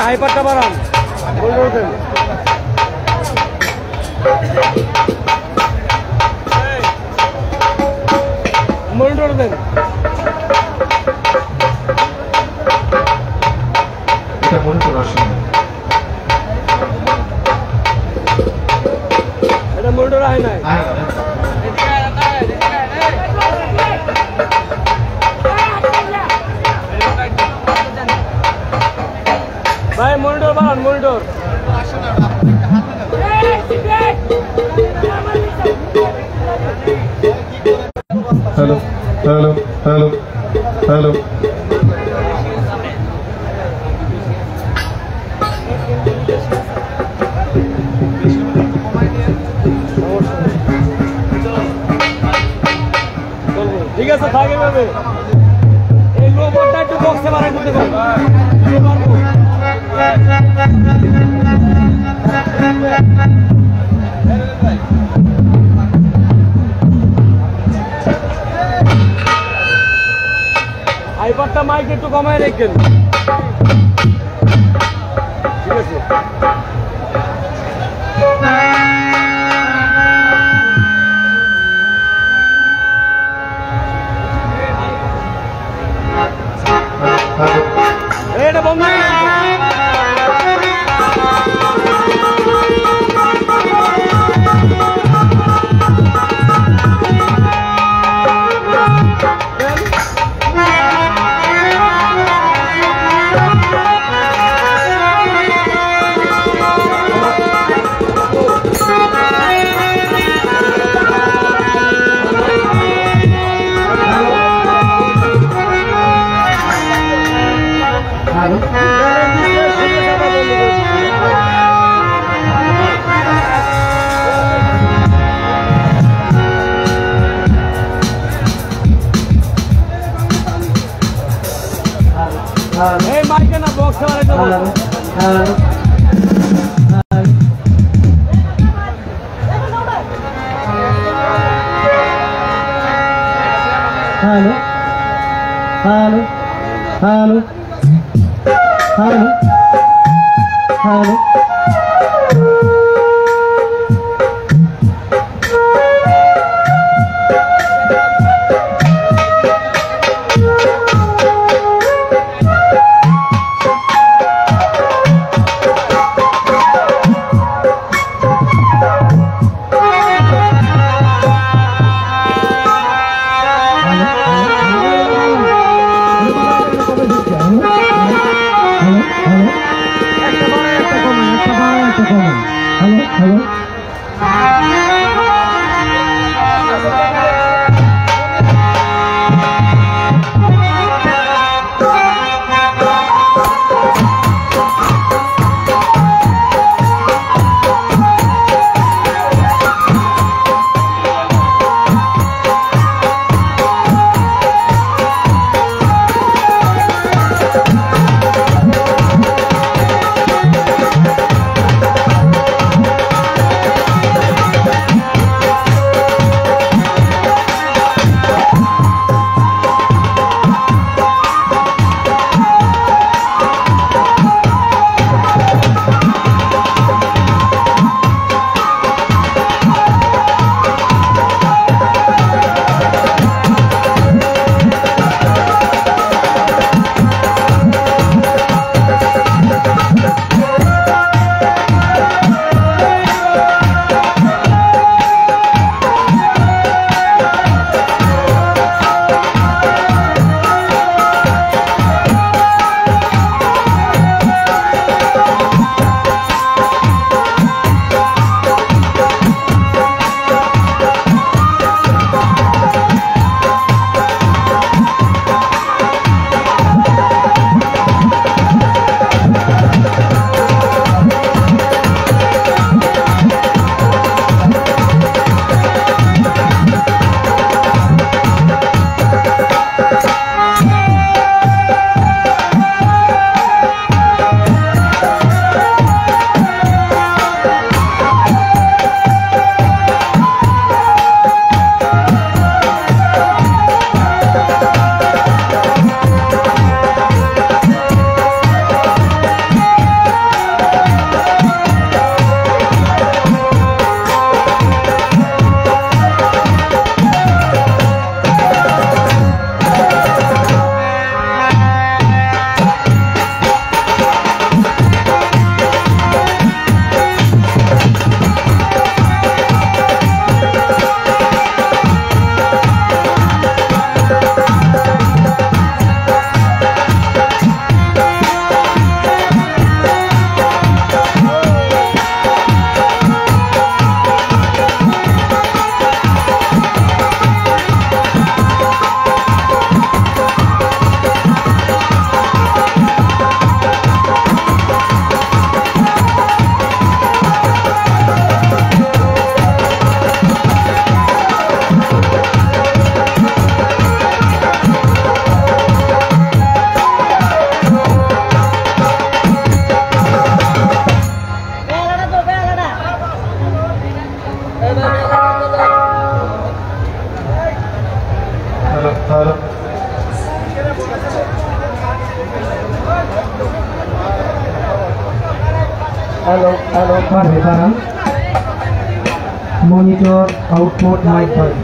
হাইপারটা বাড়ান মনিটর দেন এটা মনিটর আসে এটা মনিটর আয় নাই ভাই মনিটর বাড়ান monitor hello hello hello hello ঠিক আছে থাকে ভাবে এই লোকটা একটু বক্সে বাড়াই দিতে পারবো হাইপারটা মাইক একটু কমায় রেখেন ঠিক আছে এটা বন্ধ এই মাইকে না বক্সে বাড়াই দেবো hello hello hello hello hello পারবে তারা মনিটর আউটপুট মাইক পাবে।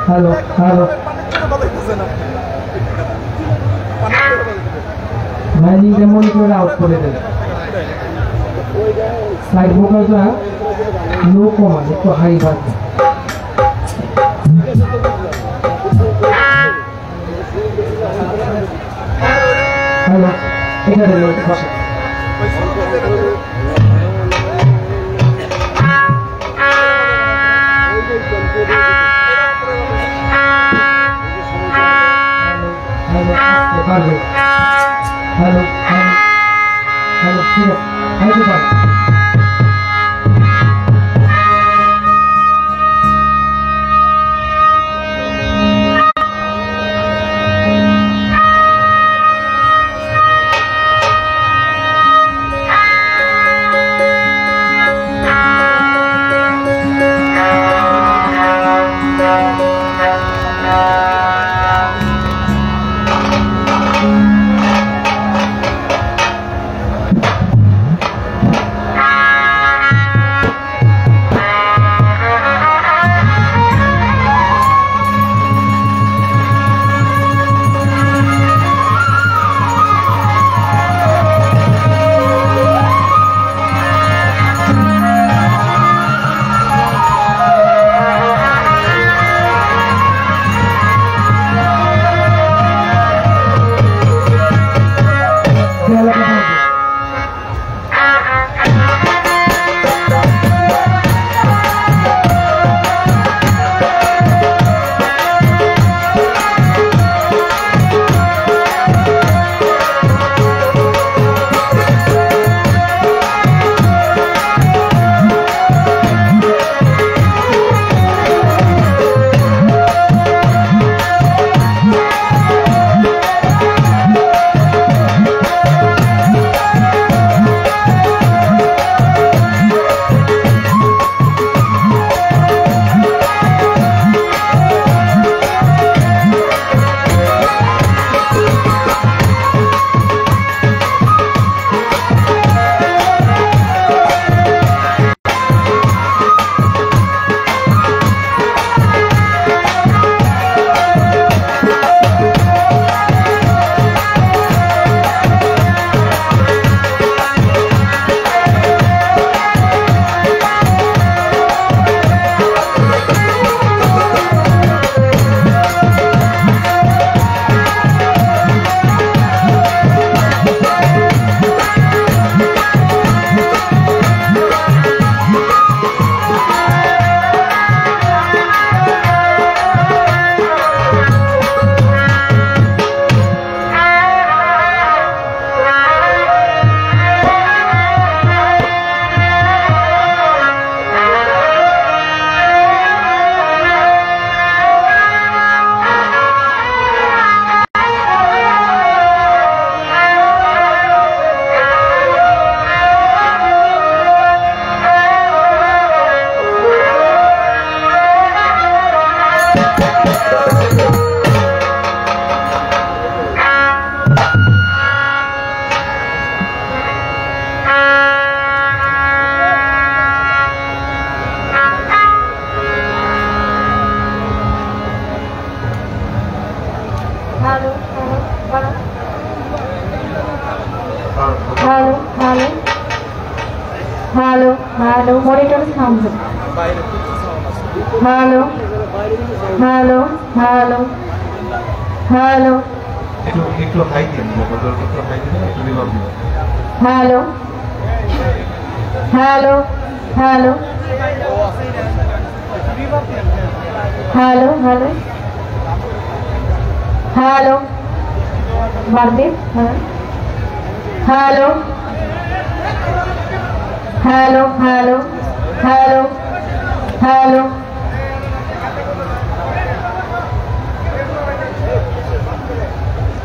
হ্যালো হ্যালো ম্যাজিকটা মনিটরে আউট করে দেবে। সাইড ভোকালটা লো কমান একটু হাই থাকবে। হ্যালো এটা দেবে পাশে। হ্যালো হ্যালো হ্যালো ঠিক আছে Hello, hello, monitor sound. Hello, hello, hello, hello. একটু হাই দিন, একটু হাই দিন, একটু রিভার্ব দিন। Hello, hello, hello, hello, hello, hello. Bardip, hello, hello, hello, hello, hello.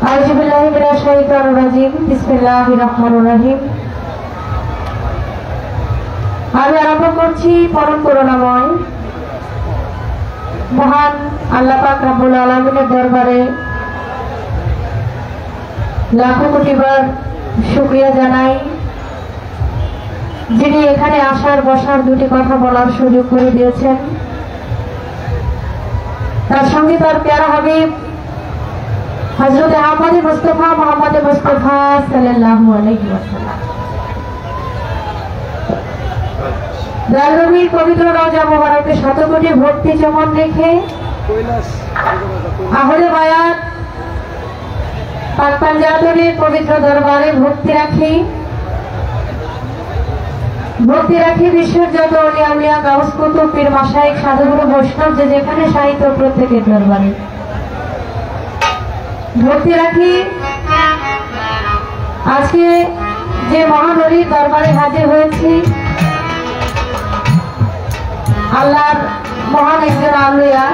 আউযু বিল্লাহি মিনাশ শাইতানির রাজিম। বিসমিল্লাহির রহমানির রহিম। আমি আরম্ভ করছি পরম করুণাময় মহান আল্লাহ পাক রব্বুল আলামিনের দরবারে লাখো কোটিবার শুকরিয়া জানাই, যিনি এখানে আসার বসার দুটি কথা বলার সুযোগ করে দিয়েছেন। তার সঙ্গে তার প্যারা হাবিব হযরত আহমদ মুস্তাফা মুহাম্মদ মুস্তাফা সাল্লাল্লাহু আলাইহি ওয়াসাল্লাম নবীর পবিত্র রওজা মুবারকে শতকোটি ভক্তি চমন রেখে আহলে বায়াত পাক পাঞ্জাবের পবিত্র দরবারে ভক্তি রাখি বিশ্বের যত আউলিয়া উলিয়া গাউস কুতুব পীর মাশায়েখ সাধুগুরু বৈষ্ণব যে যেখানে সাহিত্য প্রত্যেকের দরবারে ভক্তি রাখি। আজকে যে মহানবীর দরবারে হাজির হয়েছি, আল্লাহর মহান একজন আউলিয়া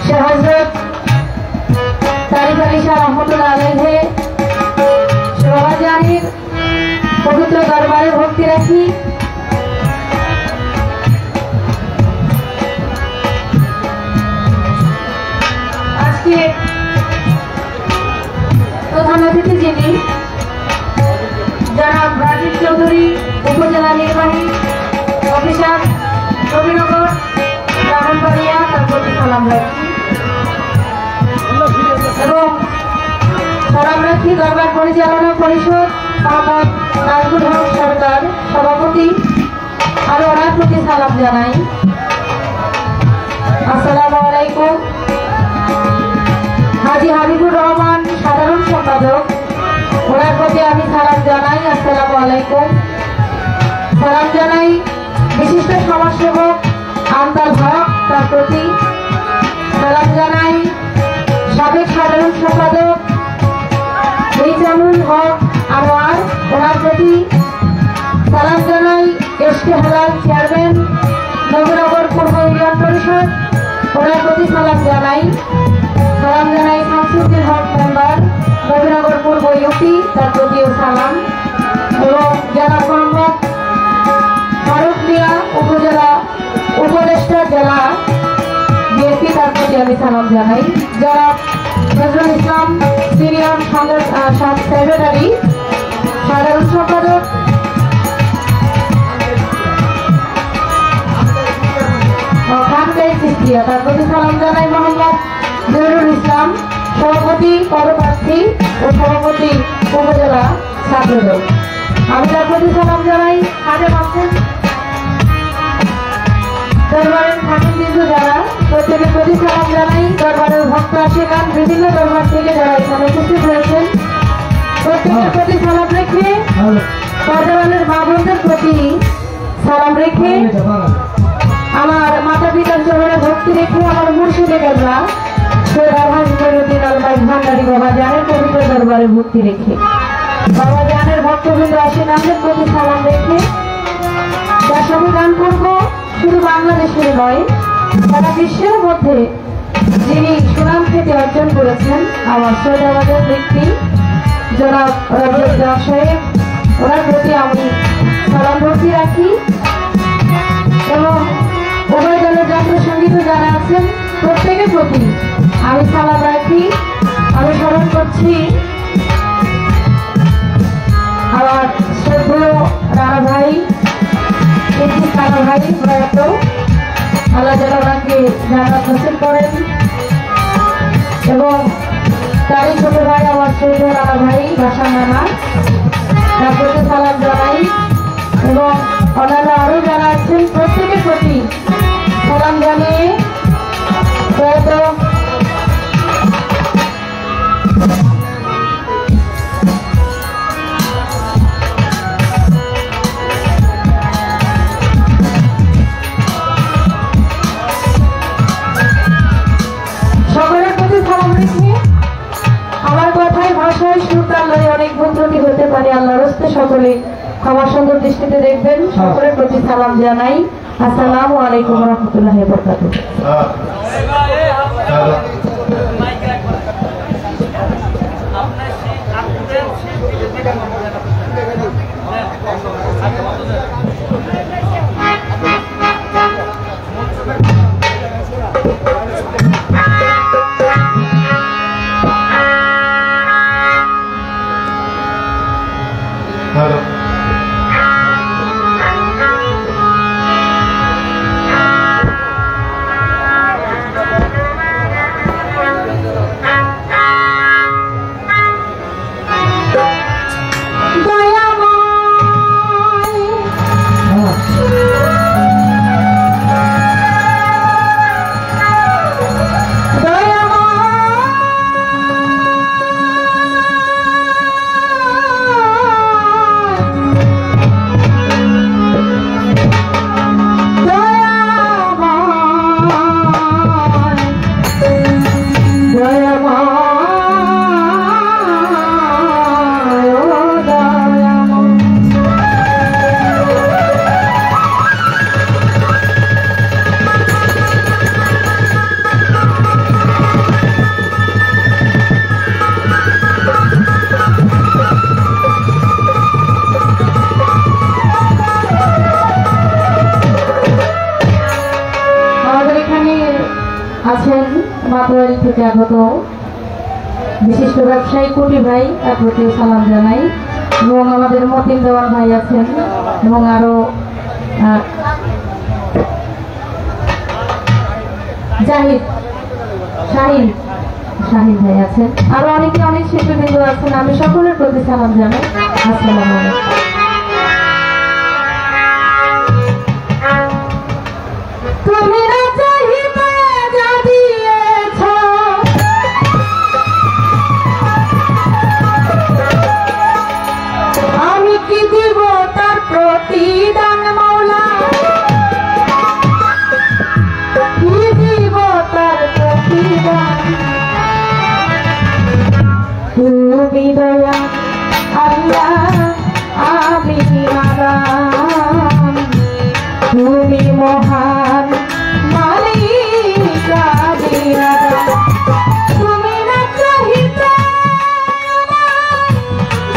শেখ হযরত তারিক আলী শাহ রহমতুল্লাহ আলাইহি শাহজাহানের পবিত্র দরবারে ভক্তি রাখি। আজকে প্রধান অতিথি যিনি জনাব রাজীব চৌধুরী, উপজেলা নির্বাহী অফিসার, নবীনগর ব্রাহ্মণবাড়িয়া, তার প্রতি সালাম রাখি এবং সালাম রাখি দরবার পরিচালনা পরিষদ মোহাম্মদ নাজমুল হক সরকার সভাপতি, আর ওনার প্রতি সালাম জানাই। আসসালামু আলাইকুম। হাজী হাবিবুর রহমান সাধারণ সম্পাদক, ওনার প্রতি আমি সালাম জানাই। আসসালামু আলাইকুম। সালাম জানাই বিশিষ্ট সমাজসেবক আমদার হক, তার প্রতি সালাম জানাই সাবেক সাধারণ সম্পাদক মিজানুল হক আনোয়ার, ওনার প্রতি সালাম জানাই এসকে হালাল চেয়ারম্যান নবীনগর পূর্ব ইউনিয়ন পরিষদ, ওনার প্রতি সালাম জানাই। সালাম জানাই শামসুদ্দিন হক মেম্বার নবীনগর পূর্ব ইউপি, তার প্রতিও সালাম। এবং জনাব মোহাম্মদ ফারুক মিয়া উপদেষ্টা জেলা বিএনপি, তার প্রতি আমি সালাম জানাই। জনাব নজরুল ইসলাম সিনিয়র সেক্রেটারি সাধারণ সম্পাদক, তার প্রতি সালাম জানাই। মোহাম্মদ জহিরুল ইসলাম সভাপতি পদপ্রার্থী ও সভাপতি উপজেলা ছাত্রদল, আমি তার প্রতি সালাম জানাই। হাজে আছেন দরবারের ঠাকুরবৃন্দ যারা, প্রত্যেকের প্রতি সালাম জানাই। দরবারের ভক্ত আশিকান বিভিন্ন দরবার থেকে যারা এখানে উপস্থিত হয়েছেন, প্রত্যেকের প্রতি সালাম রেখে, দরবারের মা বোনদের প্রতি সালাম রেখে, আমার মাতা পিতার চরণে ভক্তি রেখে, আমার মুর্শিদে গেলা ভান্ডারী বাবা জানের পবিত্র দরবারে ভক্তি রেখে, বাবা জানের ভক্তবৃন্দ আশিকানদের প্রতি সালাম রেখে, যার সঙ্গে গান করবো শুধু বাংলাদেশের নয়, সারা বিশ্বের মধ্যে যিনি সুনাম খ্যাতি অর্জন করেছেন, আমার সৌদাবাদের ব্যক্তি জনাব রাজা সাহেব, ওনার প্রতি আমি সালাম ভক্তি রাখি। এবং উভয় দলের জাতীয় সঙ্গীত যারা আছেন প্রত্যেকের প্রতি আমি সালাম রাখি। আমি স্মরণ করছি আমার শ্রদ্ধেয় রানা ভাই, রানা ভাই প্রয়াত, আল্লাহ যেন ওনাকে জান্নাত নসিব করেন। এবং তারই ছোট ভাই আমার শ্রদ্ধেয় রানা ভাই বাসা নানা, তার প্রতি সালাম জানাই। এবং অন্যান্য আরো যারা আছেন প্রত্যেকের প্রতি সালাম জানিয়ে প্রয়াত সকলের প্রতি সালাম রেখে, আমার কথায় ভাষায় সুরতাল লয়ে অনেক ভুল ত্রুটি হতে পারে, আল্লাহর হস্তে সকলে ক্ষমা সুন্দর দৃষ্টিতে দেখবেন। সকলের প্রতি সালাম জানাই। আসসালামু আলাইকুম ওয়া রাহমাতুল্লাহি ওয়া বারাকাতুহু। থেকে আগত বিশিষ্ট ব্যবসায়ী কুটি ভাই, তার প্রতি সালাম জানাই। এবং আমাদের মতিন দেওয়ান ভাই আছেন এবং আরো শাহিন ভাই আছেন, আরো অনেকে অনেক শিল্পীবৃন্দ আছেন। আমি সকলের প্রতি সালাম জানাই। আসসালামু আলাইকুম। তুমি না চাহিতে যা দিয়েছ, আমি কি দিব তার প্রতিদান মাওলা, কি দিব তার প্রতিদান। তুমি দয়া আল্লাহ, আমি নাদান, তুমি মহান মালিক আদিনাদান। তুমি না চাহিতে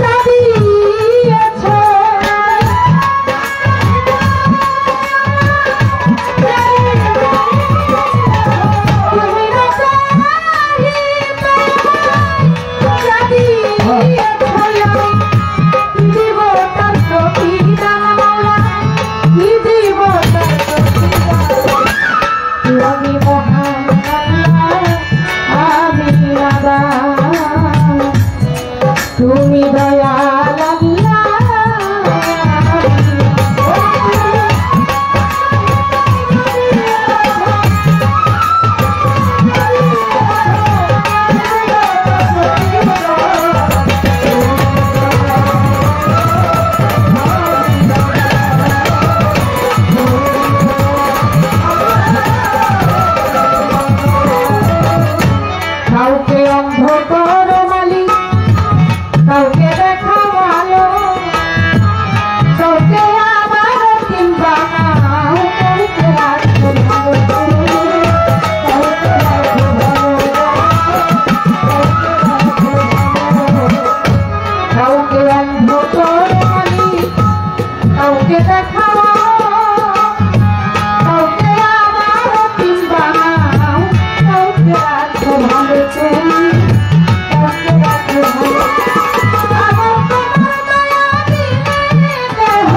যা দিয়েছ, তুমি না চাহিতে যা দিয়েছ, দিব তার প্রতিদান মাওলা, কি দিব তার প্রতিদান। তুমি মহান আল্লাহ, আমি নাদান, তুমি দয়াল আল্লাহ। কাউকে অন্ধ করো মালিক, কাউকে দেখাও আলো, কাউকে আবার কিংবা নাও, কাউকে রাখো ভালো, কাউকে রাখো ভালো, কাউকে অন্ধ করো মালিক, কাউকে দেখাও, কাউকে আবার কিংবা নাও, কাউকে রাখো ভালো, তুমি কাউকে রাখো ভালো। আমার তোমার দয়া দিলে দেহ,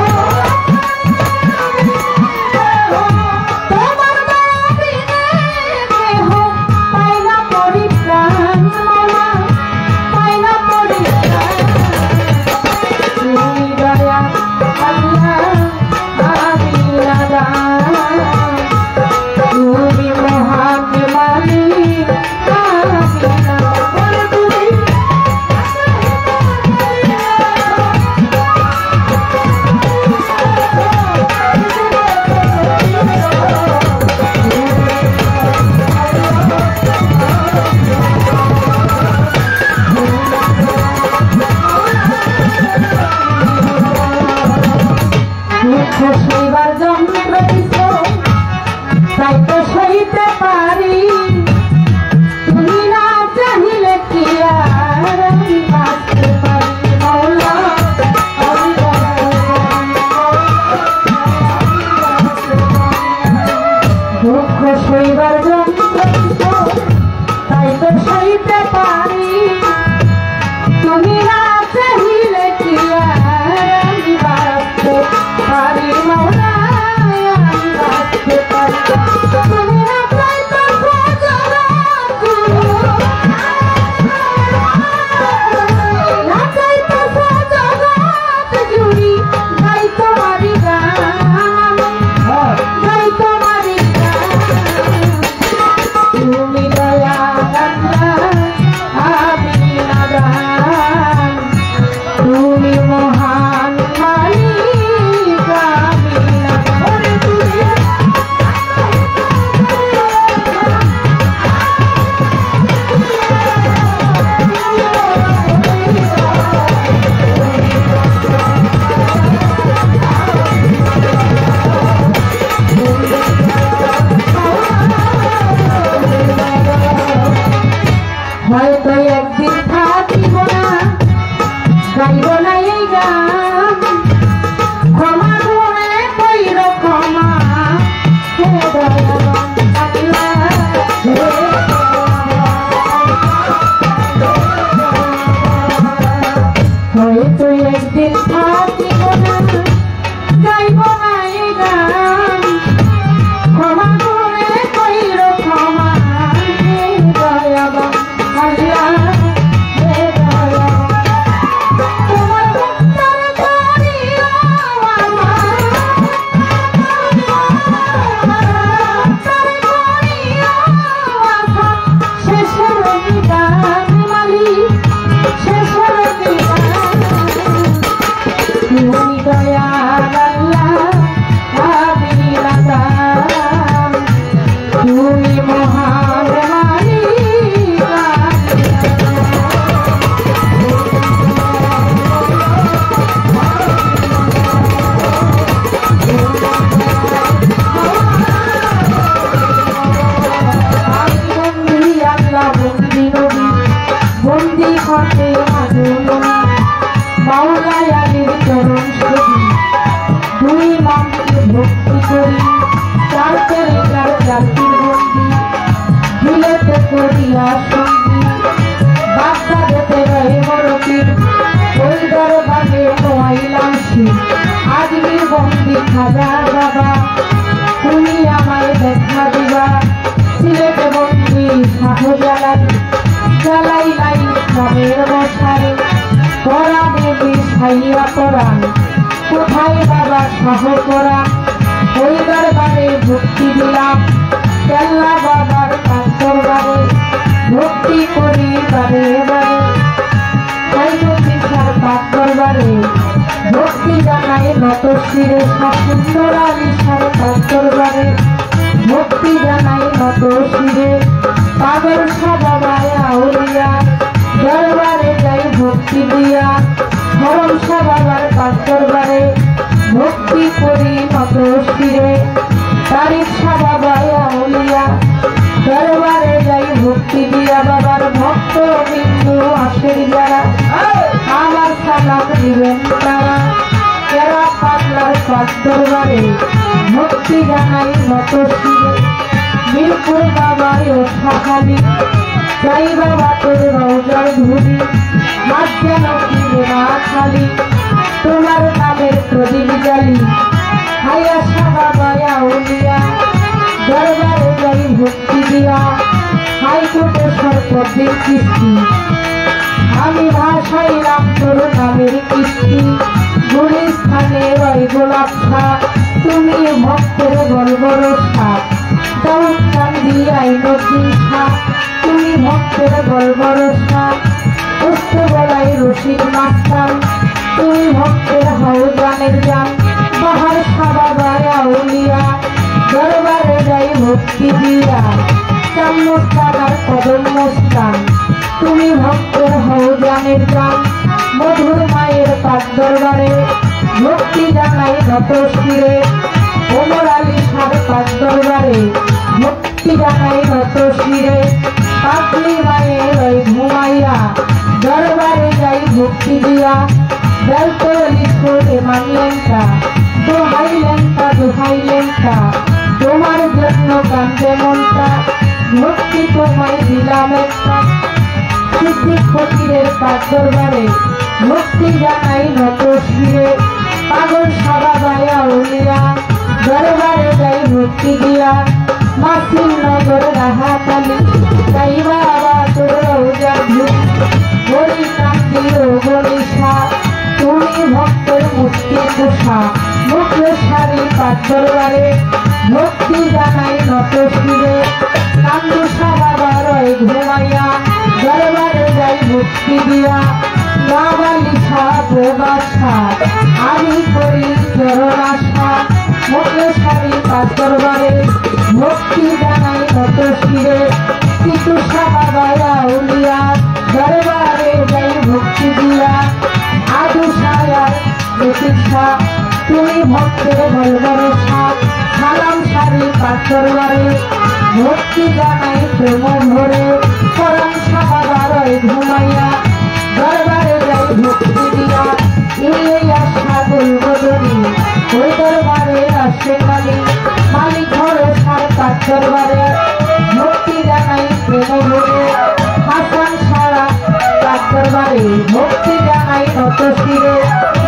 তোমার দয়া দিলে দেহ, পাই না পরিত্রাণ মাওলা, পাই না পরিত্রাণ। তুমি দয়া আল্লাহ, আমি নাদান, তুমি মহান মালিক, আমি নাদান। তুমি দুঃখ সইবার যন্ত্র দিছ, তাই তো সইতে পারি। তুমি না চাহিলে কি আর আমি বাঁচতে পারি মাওলা, আমি দুঃখ সইবার যন্ত্র দিছ, তাই তো সইতে পারি। তুমি না চাহিলে কি আর আমি বাঁচতে পারি মাওলা, আমি বাঁচতে পারি। তুমি না আল্লাহ আমি নাদান তুমি মহান মালিক বন্দি হতে মাওলায় আলীর চরণ ছবি দুই নামকে ভক্তি করি চার তরিকার জাতির বন্দি ঝিলেতে করিয়া সঙ্গী বাগদাদেতে রয়ে মরতির ওই দরবারে নোয়াইলাম শিব আজমির বন্দি খাজা বাবা তুমি আমায় দেখা দিবা সিলেটে বন্দি শাহজালাল জ্বালাই নাই ইসলামের মশাল কোরআনে বিছাইয়া কোরআন কোথায় বাবা শাহ কোরআন ওই দরবারে ভক্তি দিলাম কেল্লা বাবার দরবারে ভক্তি করি বারে বারে পাক দরবারে ভক্তি জানাই নত শিরে সুন্দর আলিশার পাক দরবারে ভক্তি জানাই নত শিরে পাগল সাবাবায় আউলিয়া দরবারে যাই ভক্তি দিয়া হরম সাবাবার পাক দরবারে ভক্তি করি নত শিরে তারিখ সাবাবায় আউলিয়া দরবারে যাই ভক্তি দিয়া বাবার ভক্ত বিন্দু আসের যারা আমার সালাম দিবেন তারা যারা পাগলার পাক দরবারে ভক্তি জানাই নত শিরে মিরপুর বাবাই ও শাখালি যাই বাবা তোর রওজার ধুলি হাত যেন কিনে না খালি তোমার নামের প্রদীপ জ্বালি হাইয়া সাবাবাই আউলিয়া দরবারে যাই ভক্তি দিয়া হাইকোর্টে সরপদের কিস্তি আমি ভাসাইলাম তোর নামের কিস্তি গুলিস্থানে ওই গোলাপ খা তুমি ভক্তের গলবর সাপ দাউদ কান্দি আইনতি খা তুমি ভক্তের গলবর সাপ উচ্চ বলাই রশিদ মাস্তান তুমি ভক্তের হাউজানের জান বাহার সাবাবায় আউলিয়া দরবারে যাই ভক্তি দিয়া চাম্মস্তানার কদম মস্তান তুমি ভক্তের হাউজানের জান মধুর মায়ের পাক দরবারে ভক্তি জানাই নত শিরে ওমর আলী সার পাক দরবারে ভক্তি জানাই নত শিরে পাগলি মায়ের ওই ঘুমাইয়া দরবারে যাই ভক্তি দিয়া বেলতো লিখে মানলেনটা দোহাইলেনটা তোমার জন্য কান্দে মনটা ভক্তি তোমায় দিলাম একটা সিদ্দিক ফকিরের পাক দরবারে ভক্তি জানাই নত শিরে পাগল সাবাবায় আউলিয়া দরবারে যাই ভক্তি দিয়া মাসির নগর রাহাতালি যাই বাবা তোর রওজার ধুলি বলি কান্দি ও বলিসা তুমি ভক্তের মুক্তি পোষা মুখে সারি পাক দরবারে ভক্তি জানাই নত শিরে কান্দু সাবাবার ওই ঘুমাইয়া দরবারে যাই ভক্তি দিয়া বাবালিশা প্রবাসা আমি করি চরণ আশা মুখে সারি পাক দরবারে ভক্তি জানাই নত শিরে কিছু সাবাবায় আউলিয়া দরবারে যাই ভক্তি দিয়া আদু সায়ার প্রতীক্ষা তুমি ভক্তের বলবর সাপ সালাম সারি পাক দরবারে ভক্তি জানাই প্রেম ভরে কোরআন সাবাবার ওই ঘুমাইয়া দরবারে যাই ভক্তি দিয়া এই আশা বলবদনি ওই দরবারে আসে মালিক ঘরে সার পাক দরবারে ভক্তি জানাই প্রেম ভরে হাসান সারা পাক দরবারে ভক্তি জানাই নত শিরে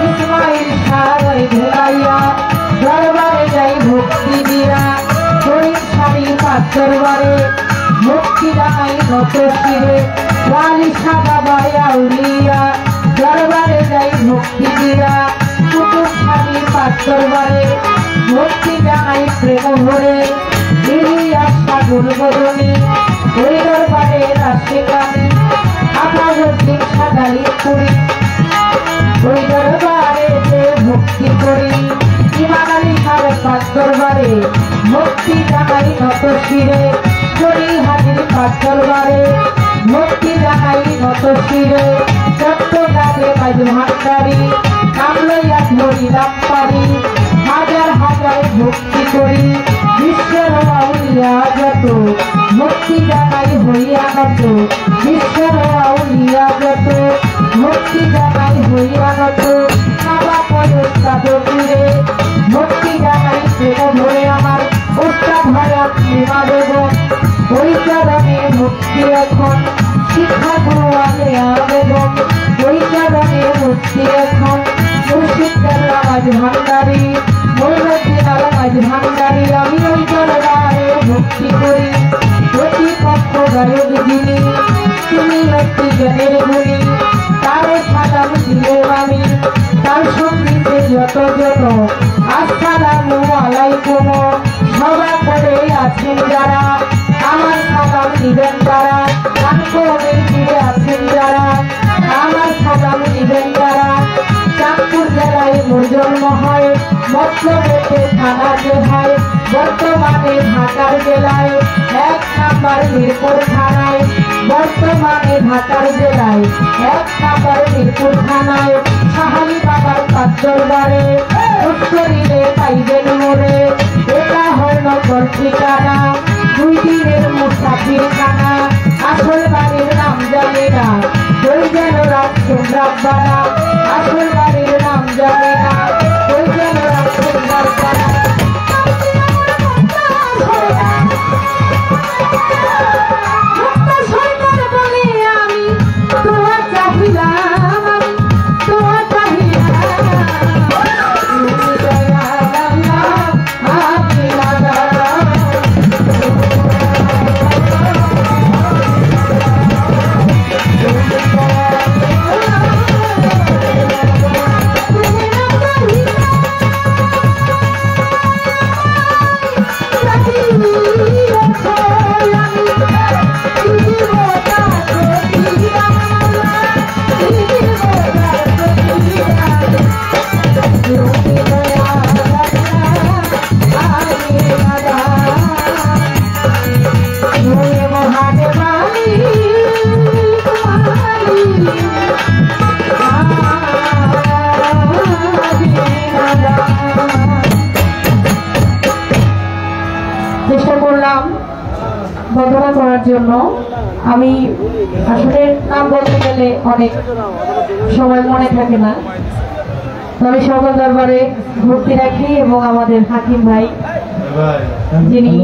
ইসমাইল সার ওই ঘুমাইয়া দরবারে যাই ভক্তি দিয়া শরীর সারি পাক দরবারে ভক্তি জানাই নত শিরে ওয়ালি সাবাবায় আউলিয়া দরবারে যাই ভক্তি দিয়া কুতুব সারি পাক দরবারে ভক্তি জানাই প্রেম ভরে ইলিয়াস সাগর বদনে ওই দরবারে আসে কানে আকাশদ্দিন সাদালি করি ওই দরবারে যে ভক্তি করি ভক্তি জানাই নত শিরে করি হাজির পাঠরবারে ভক্তি জানাই নত শিরে চট্টগ্রামে মাঝ ভান্ডারি নাম লইয়া ধরিলাম পারি হাজার হাজার ভক্তি করি বিশ্বের আউলিয়া যত ভক্তি জানাই হইয়া নত বিশ্বের আউলিয়া যত ভক্তি জানাই হইয়া নত বাবা পদস্তাদ ফিরে ভক্তি জানাই প্রেম ধরে আমার উস্তাদ ভয়া প্রেমা দেব ওই চরণে ভক্তি এখন শিক্ষা গুরু আগে আবেদন ওই চরণে ভক্তি এখন মুর্শিদ মাঝ ভান্ডারি মৈরুদ্দিন মাঝ ভান্ডারি আমি ওই চরণে ভক্তি করি প্রতিপক্ষ গায়ক যিনি তুমি একটি জ্ঞানের গুণী তারে সালাম দিলে আমি তার সঙ্গীতে যত যত আসসালামু আলাইকুম সভা করে আছেন যারা আমার সালাম দিবেন তারা গান করে ফিরে আছেন যারা আমার সালাম দিবেন তারা চাঁদপুর জেলায় মোর জন্ম হয় মতলবেতে থানা যে হয় বর্তমানে ঢাকার জেলায় 1 নাম্বার মিরপুর থানায় বর্তমানে ঢাকার জেলায় 1 নাম্বার মিরপুর থানায় সাহালি বাবার পাঁচদরবারে উত্তরিলে পাইবেন মোরে এটা হল ঠিকানা 2 দিনের মুসাফির খানা আসল বাড়ির নাম জানে না ওই যেন রাখছেন রাব্বানা আসল বাড়ির নাম জানে না ওই যেন রাখছেন রাব্বানা চেষ্টা করলাম বর্ণনা করার জন্য আমি আসলে নাম বলতে গেলে অনেক সময় মনে থাকে না আমি সকল দরবারে ভক্তি রাখি এবং আমাদের হাকিম ভাই যিনি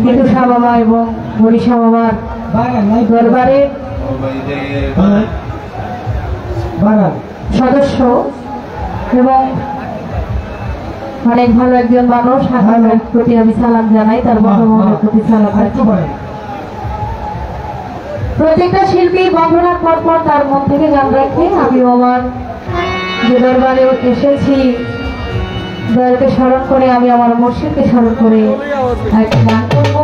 কেতুসা বাবা এবং মনীষা বাবার দরবারে সদস্য এবং অনেক ভালো একজন মানুষ হাকিমের প্রতি আমি সালাম জানাই তার মনের প্রতি সালাম রাখি প্রত্যেকটা শিল্পী বন্ধনার পর পর তার মন থেকে গান রাখে আমি আমার যে দরবারে এসেছি দয়ালকে স্মরণ করে আমি আমার মুর্শিদকে স্মরণ করে একটা গান করব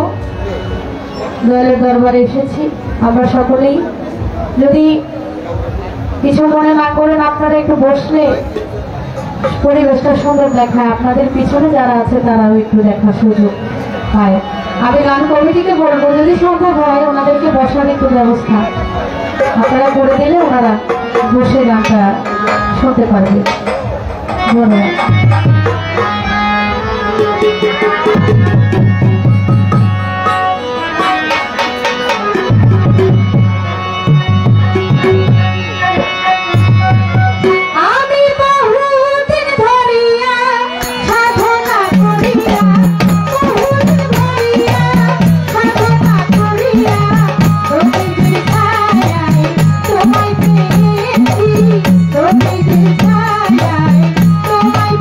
দয়ালের দরবারে এসেছি আমরা সকলেই যদি কিছু মনে না করেন আপনারা একটু বসলে পরিবেশটা সুন্দর দেখায় আপনাদের পিছনে যারা আছে তারাও একটু দেখার সুযোগ পায় আমি গান কমিটিকে বলবো যদি সম্ভব হয় ওনাদেরকে বসার একটু ব্যবস্থা আপনারা করে দিলে ওনারা বসে গানটা শুনতে পারবে ধন্যবাদ Tomai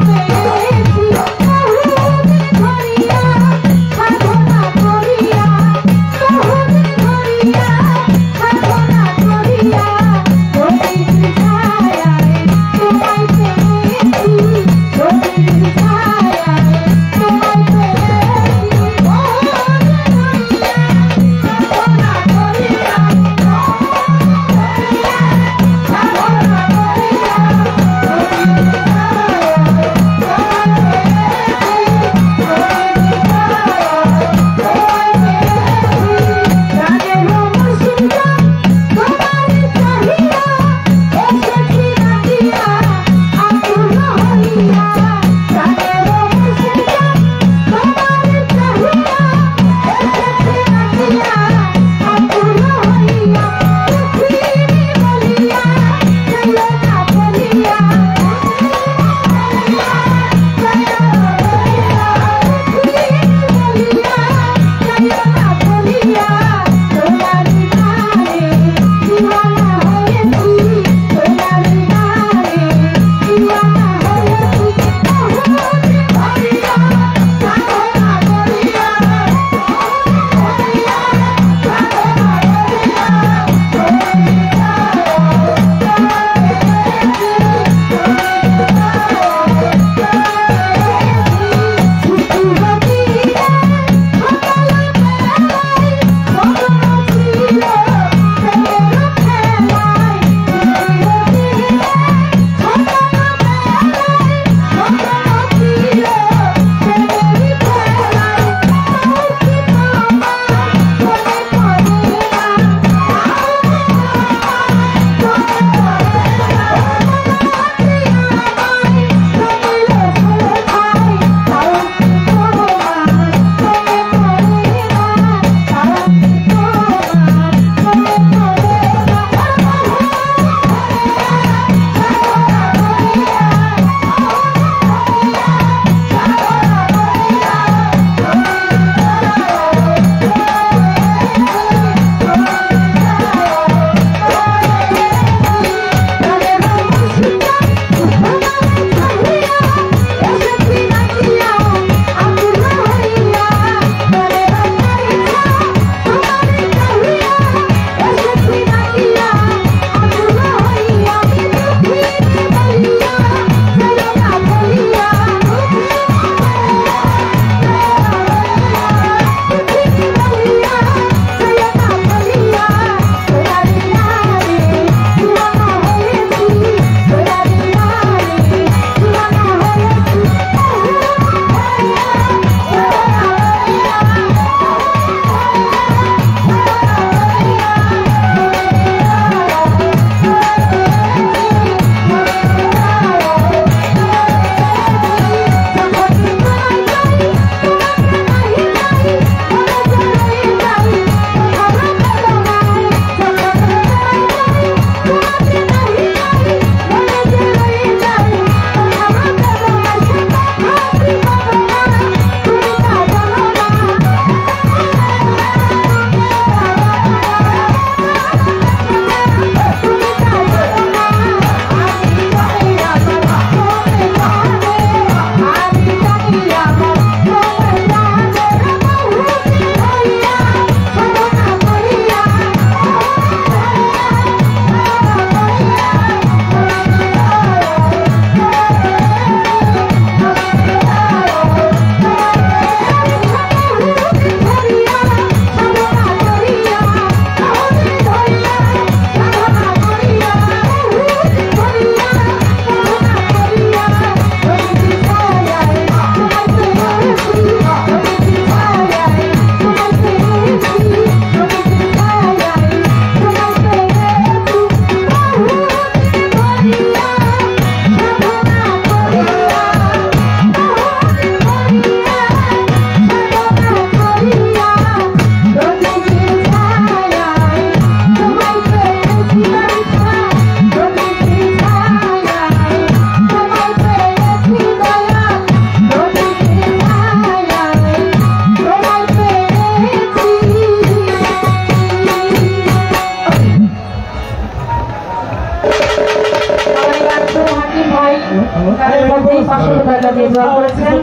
টাকা দিয়ে দোয়া করেছেন,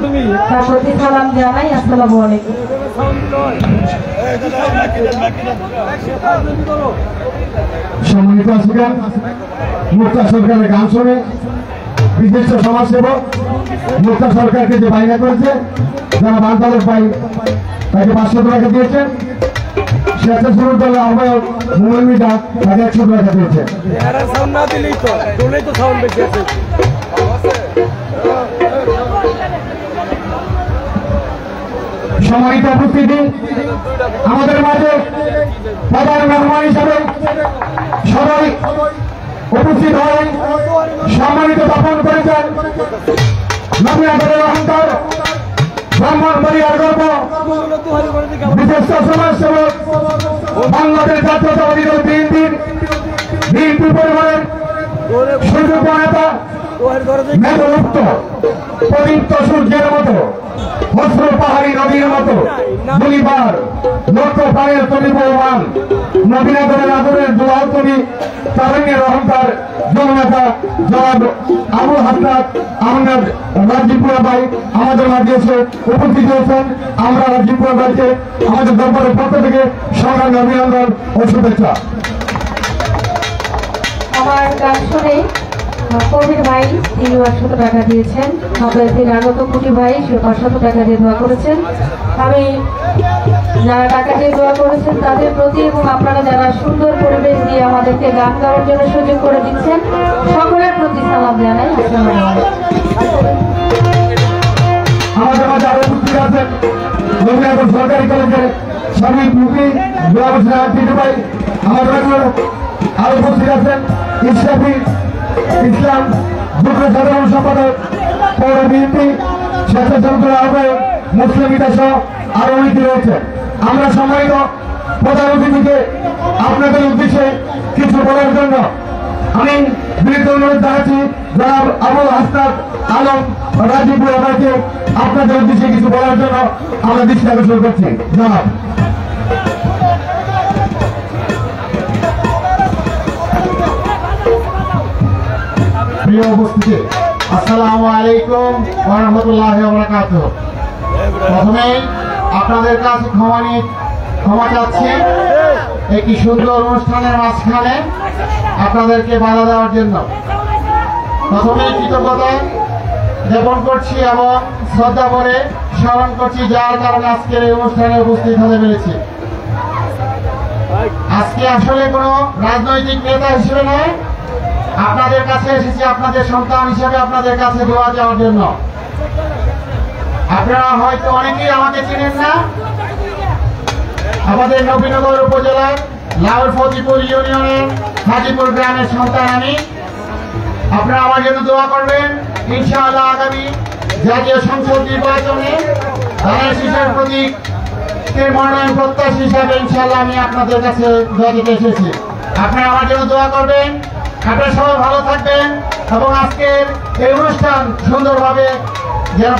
তার প্রতি সালাম জানাই। আসসালামু আলাইকুম। সম্মানিত আজকের মুক্তা সরকারের গান শুনে বিশিষ্ট সমাজসেবক মুক্তা সরকারকে যে বাইনা করেছে, যারা বানতালক ভাই তাকে 500 টাকা দিয়েছেন, স্বেচ্ছাসেবক দলের আহ্বায়ক মোমেন মিটা তাকে 100 টাকা দিয়েছেন। সাউন্ড না দিলেই তো দোলেই তো সাউন্ড বেশি আছে। সম্মানিত উপস্থিতি, আমাদের মাঝে প্রধান মেহমান হিসাবে সবাই উপস্থিত হয়ে সম্মানিত জ্ঞাপন করেছেন নবীনগরের অহংকার, ব্রাহ্মণবাড়িয়ার গর্ব, বিশিষ্ট সমাজসেবক, বাংলাদেশ জাতীয়তাবাদী দল বিএনপি পরিবারের সুযোগ্য নেতা, মেঘমুক্ত পবিত্র সূর্যের মতো, অস্ত্র পাহাড়ি নদীর মতো দুলিবার লক্ষ প্রাণের তরি বহমান, নবীনগরের আদরের জোয়াল তরি তারঙ্গের অহংকার জননেতা জনাব আবু হাসনাত আহমেদ রাজীবপুরা ভাই আমাদের মাঝে এসে উপস্থিত হয়েছেন। আমরা রাজীবপুরা ভাইকে আমাদের দরবারের পক্ষ থেকে সংগ্রামী অভিনন্দন ও শুভেচ্ছা। আমার গান শুনে কবির ভাই তিনি 500 টাকা দিয়েছেন, আমাদের তিনি আগত কুটি ভাই 500 টাকা দিয়ে দোয়া করেছেন। আমি যারা টাকা দিয়ে দোয়া করেছেন তাদের প্রতি এবং আপনারা যারা সুন্দর পরিবেশ দিয়ে আমাদেরকে গান গাওয়ার জন্য সুযোগ করে দিচ্ছেন সকলের প্রতি সালাম জানাই। আসসালামু আলাইকুম। আমাদের মাঝে আরো উপস্থিত আছেন নবীনগর সরকারি কলেজের সাময়িক মুখী ভাই, আমাদের আরো উপস্থিত আছেন ইসলামী ইসলাম যুগ্ম সাধারণ সম্পাদক পৌর বিএনপি স্বেচ্ছাসেবক আহ্বায়ক মুসলিম বিকাশ আরো অনেকে রয়েছে। আমরা সম্মানিত প্রধান অতিথিকে আপনাদের উদ্দেশ্যে কিছু বলার জন্য আমি বিনীত অনুরোধ জানাচ্ছি জনাব আবু হাসনাত আলম রাজীবপুর আমাকে আপনাদের উদ্দেশ্যে কিছু বলার জন্য আমরা দৃষ্টি আকর্ষণ করছি। জনাব। প্রিয় উপস্থিতি, আসসালামু আলাইকুম ওয়া রাহমাতুল্লাহি ওয়া বারাকাতুহু। প্রথমেই আপনাদের কাছে ক্ষমা চাচ্ছি একটি সুন্দর অনুষ্ঠানের মাঝখানে আপনাদেরকে বাধা দেওয়ার জন্য। প্রথমেই কৃতজ্ঞতা জ্ঞাপন করছি এবং শ্রদ্ধা করে স্মরণ করছি যার কারণে আজকের এই অনুষ্ঠানে উপস্থিত হতে পেরেছি। আজকে আসলে কোনো রাজনৈতিক নেতা হিসেবে নয়, আপনাদের কাছে এসেছি আপনাদের সন্তান হিসেবে আপনাদের কাছে দোয়া চাওয়ার জন্য। আপনারা হয়তো অনেকেই আমাকে চিনেন না, আমাদের নবীনগর উপজেলার লাউল ফজিপুর ইউনিয়নের হাজিপুর গ্রামের সন্তান আমি। আপনারা আমার জন্য দোয়া করবেন, ইনশাআল্লাহ আগামী জাতীয় সংসদ নির্বাচনে ধানের শীষের প্রতীকের মনোনয়ন প্রত্যাশী হিসাবে ইনশাআল্লাহ আমি আপনাদের কাছে দোয়া দিতে এসেছি। আপনারা আমার জন্য দোয়া করবেন, আপনারা সবাই ভালো থাকবেন এবং আজকের এই অনুষ্ঠান সুন্দরভাবে যেন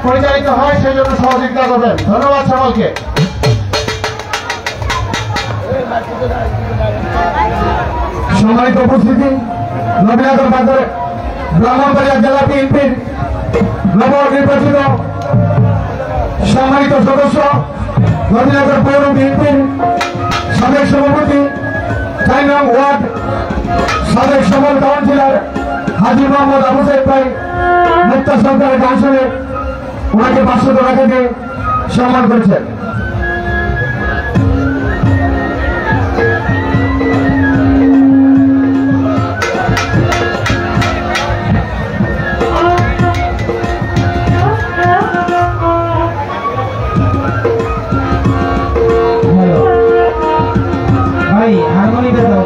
পরিচালিত হয় সেই জন্য সহযোগিতা করবেন। ধন্যবাদ সকলকে। সম্মানিত উপস্থিতি, নবীনগর বাজারে ব্রাহ্মণবাড়িয়া জেলা বিএনপির নবনির্বাচিত সম্মানিত সদস্য, নবীনগর পৌর বিএনপির সাবেক সভাপতি, 4 নং ওয়ার্ড সাবেক সফল কাউন্সিলর হাজী মোহাম্মদ আবু সাইদ ভাই মুক্তা সরকারের গান শুনে ওনাকে 500 টাকা দিয়ে সম্মান করেছেন। ভাই হারমোনিয়ামটা দাও।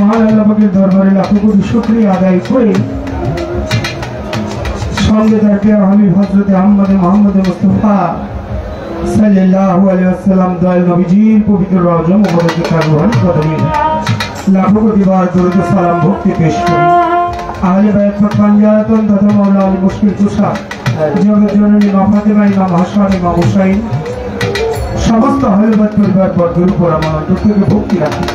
মহান আল্লাহ পাকের দরবারে লাখো কোটি শুকরিয়া আদায় করে সঙ্গে তার প্রিয় হাবিব হযরত মুহাম্মদ মুস্তাফা সাল্লাল্লাহু আলাইহি ওয়াসাল্লাম দয়াল নবীজির পবিত্র রওজা মুবারকে তার রূহানি কদমে লাখো কোটি বার দরুদ সালাম ভক্তি পেশ করি। আহলে বায়াত পাঞ্জাতন তথা মাওলা আলী মুশকিল কুশা জগৎ জননী মা ফাতেমা ইমাম হাসান ইমাম হুসাইন সমস্ত আহলে বায়াত পরিবার বর্গের উপর আমার অন্তর থেকে ভক্তি রাখি।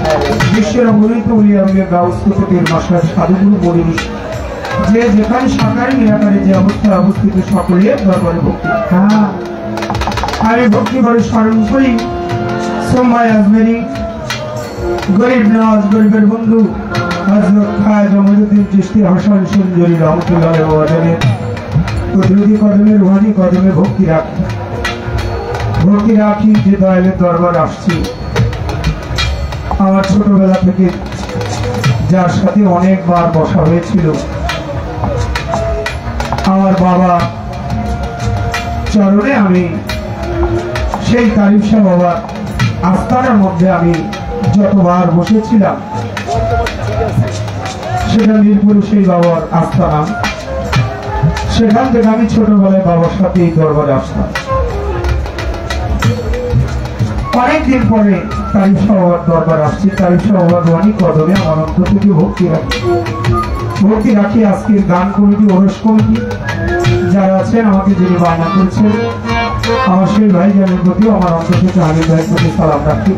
বিশ্বের অগণিত উলিয়া উলিয়া গাউসকুতুবের মাসার সাধুগুরু মনিষ যে যেখানে সাকারে নিরাকারে যে অবস্থায় অবস্থিত সকলের দরবারে ভক্তি। হ্যাঁ, আমি ভক্তি করে স্মরণ করি সোম্মাই আজমেরি গরিব নওয়াজ গরিবের বন্ধু হযরত খাজা মঈনুদ্দিন চিশতি হাসান সুন্দরী রহমতুল্লাহ আলাইহি কুদরতি কদমে রুহানি কদমে ভক্তি রাখি যে দয়ালের দরবার আসছি। আমার ছোটবেলা থেকে যার সাথে অনেকবার বসা হয়েছিল, আমার বাবা চরণে আমি সেই তারিফ শাহ বাবার আস্তানার মধ্যে আমি যতবার বসেছিলাম সেটা মিরপুরে সেই বাবার আস্তানা। সেখান থেকে আমি ছোটবেলায় বাবার সাথে এই দরবারে আসতাম। অনেকদিন পরে তারিফ শাহ বাবার দরবার আসছি। তারিফ শাহ বাবার রুহানি কদমে আমার অন্তর থেকে ভক্তি রাখি। আজকের গান কমিটি ওরস কমিটি যারা আছেন, আমাকে যিনি বায়না করেছেন, আমার সেই ভাইজানের প্রতি আমার অন্তর থেকে হাবিব ভাইয়ের প্রতি সালাম রাখি।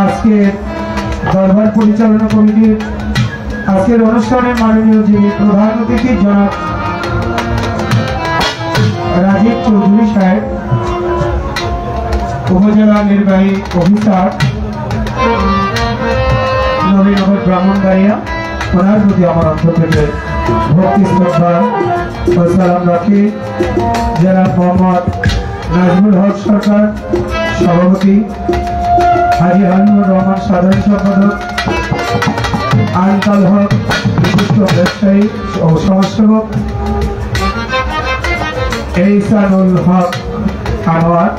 আজকে দরবার পরিচালনা কমিটির আজকের অনুষ্ঠানের মাননীয় যিনি প্রধান অতিথি জনাব রাজীব চৌধুরী সাহেব, উপজেলা নির্বাহী অফিসার নবীনগর ব্রাহ্মণবাড়িয়া, ওনার প্রতি আমার অন্তর থেকে ভক্তি শ্রদ্ধা ও সালাম রাখি। জনাব মোহাম্মদ নাজমুল হক সরকার সভাপতি, হাজি হাবিবুর রহমান সাধারণ সম্পাদক, আনকাল হক বিশিষ্ট ব্যবসায়ী ও সমাজসেবক, এইসানুল হক আনোয়ার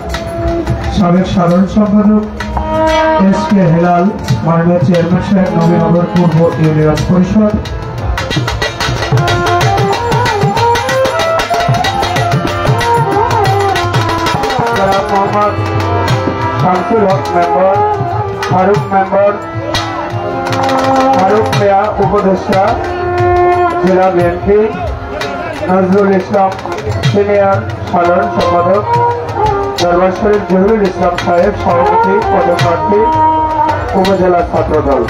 সাবেক সাধারণ সম্পাদক, SK হেলাল মাননীয় চেয়ারম্যান সাহেব নবীনগর পূর্ব ইউনিয়ন পরিষদ, মোহাম্মদ শামসুল হক মেম্বার, ফারুক মিয়া উপদেষ্টা জেলা বিএনপি, নজরুল ইসলাম সিনিয়র সাধারণ সম্পাদক, দরবার শরীফ জহুরুল ইসলাম সাহেব সভাপতি পদপ্রার্থী উপজেলা ছাত্রদল।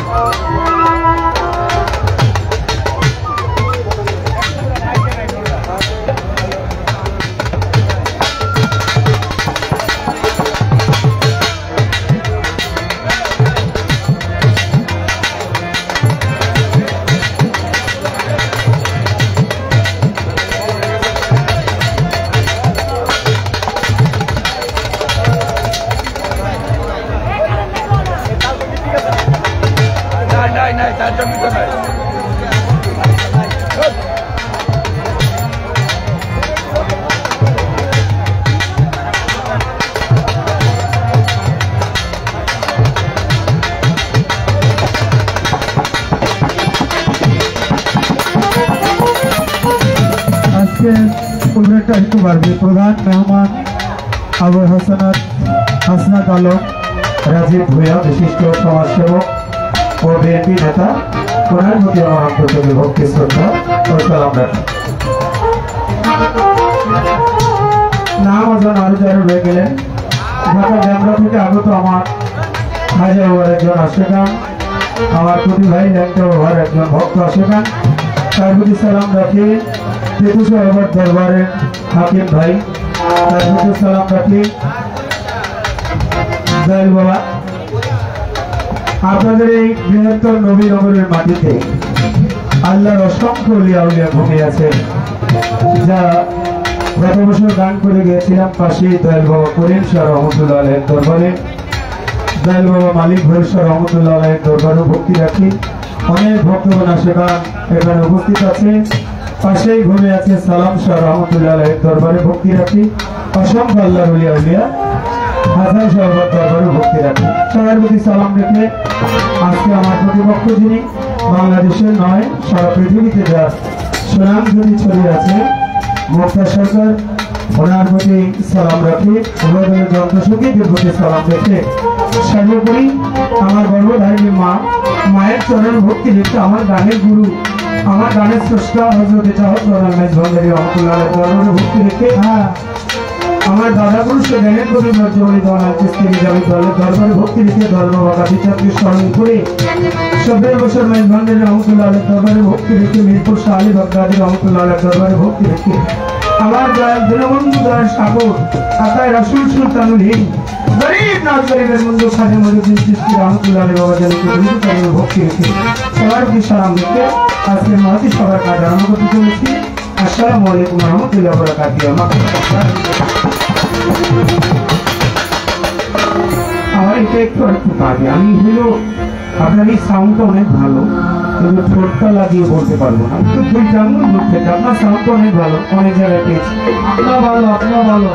প্রধান মেহমান আবু হাসনাত আলম রাজীব ভূঁইয়া, বিশিষ্ট সমাজসেবক ও বিএনপি নেতা, ওনার প্রতি আমার অন্তর থেকে ভক্তি শ্রদ্ধা ও সালাম রাখি। নাম ওজন আরো যারা রয়ে গেলেন, ঢাকা ড্যামরা থেকে আগত আমার হাজার ওভার একজন আশেখান, আমার প্রতি ভাই ল্যাংটা ওভার একজন ভক্ত আশেখান, তার প্রতি সালাম রাখি। তেতুশো ওভার দরবারের হাকিম ভাই, তার প্রতি সালাম রাখি। দয়াল বাবা, আপনাদের এই বৃহত্তর নবীনগরের মাটিতে আল্লাহর অসংখ্য উলিয়া উলিয়া ঘুমিয়ে আছেন, যা গত বছর গান করে গিয়েছিলাম পাশে দয়াল বাবা করিম শাহ রহমতুল্লাহ আলাইহির দরবারে, দয়াল বাবা মালিক ভাই শাহ রহমতুল্লাহ আলাইহির দরবারে ভক্তি রাখি। অনেক ভক্তগণ সেখান এখানে উপস্থিত আছে। পাশেই ঘুরে আছে সালাম শাহ রহমতুল্লাহ আলাইহির দরবারে ভক্তি রাখি। অসংখ্য আল্লাহর উলিয়া উলিয়া হাসান সহবত দরবারে ভক্তি রাখি। সবার প্রতি সালাম রেখে আজকে আমার প্রতিপক্ষ যিনি বাংলাদেশের নয় সারা পৃথিবীতে যা সুনাম যদি ছড়িয়ে আছে মুক্তা সরকার, ওনার প্রতি সালাম রাখি। ওনাদের যন্ত্রসঙ্গীতের প্রতি সালাম রেখে সর্বোপরি আমার গর্ভধারিণী মা, মায়ের চরণ ভক্তি রেখে আমার গানের গুরু, আমার গানের স্রষ্টা হযরত জাহাঙ্গীর মেজবান্ডারী রহমতুল্লাহ দরবারে ভক্তি রেখে আমার দাদা পুরুষ জ্ঞানের কবি নজরুল দোয়ানা চিস্তি নিজামী দলের দরবারে ভক্তি রেখে ধর্মবাদ বিচারকে স্মরণ করে 70 বছর মেজবান্ডারী রহমতুল্লাহ দরবারে ভক্তি রেখে মিরপুর শাহ আলী বাগদাদী রহমতুল্লাহ দরবারে ভক্তি রেখে আমার দয়াল দীনবন্ধু দয়াল সাগর আকায় রাসূল সুলতানুল হিন্দ গরিব নাজ গরিবের বন্ধু খাজা মহিউদ্দিন চিশতি রহমতুল্লাহ বাবা জানিকে বন্ধু ভক্তি রেখে সবার প্রতি সালাম রেখে আজকে মহাতি সভার কাজ আরম্ভ করতে চলেছি। আসসালামু আলাইকুম রহমতুল্লাহ বারাকাতুহু। আমার এটা একটু পাবে, আমি হলো আপনার এই সাউন্ডটা অনেক ভালো কিন্তু ঠোঁটটা লাগিয়ে বলতে পারবো না, একটু দুই জানুন দূর থেকে আপনার সাউন্ডটা অনেক ভালো, অনেক জায়গায় পেয়েছি। আপনার ভালো, আপনার ভালো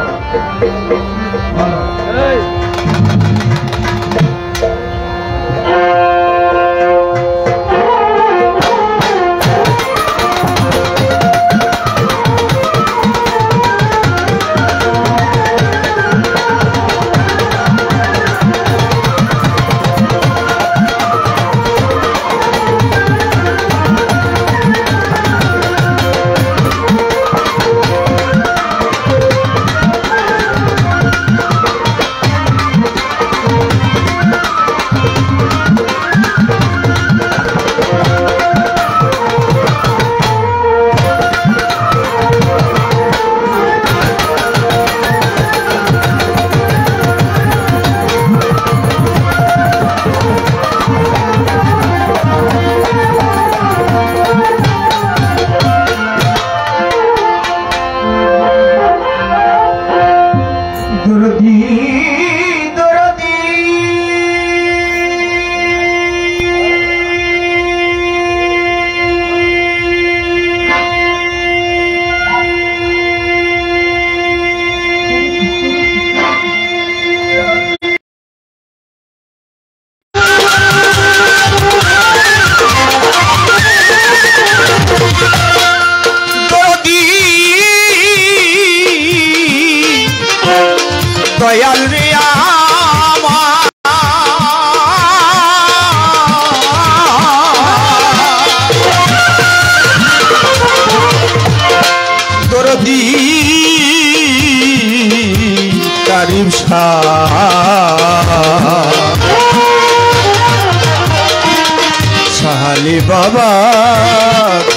साली बाबा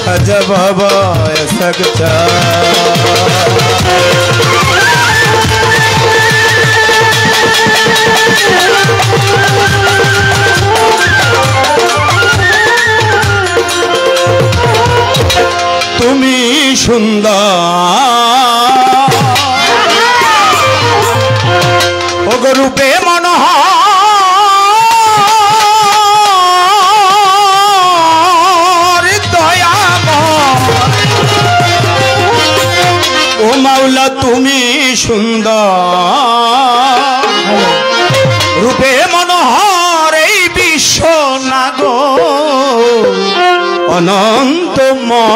खाजा बाबा सकता তুমি সুন্দর ওগরূপে মনোহর দয়াময় ও মাওলা তুমি সুন্দর রূপে মনোহর এই বিশ্ব নাগর অনন্তময়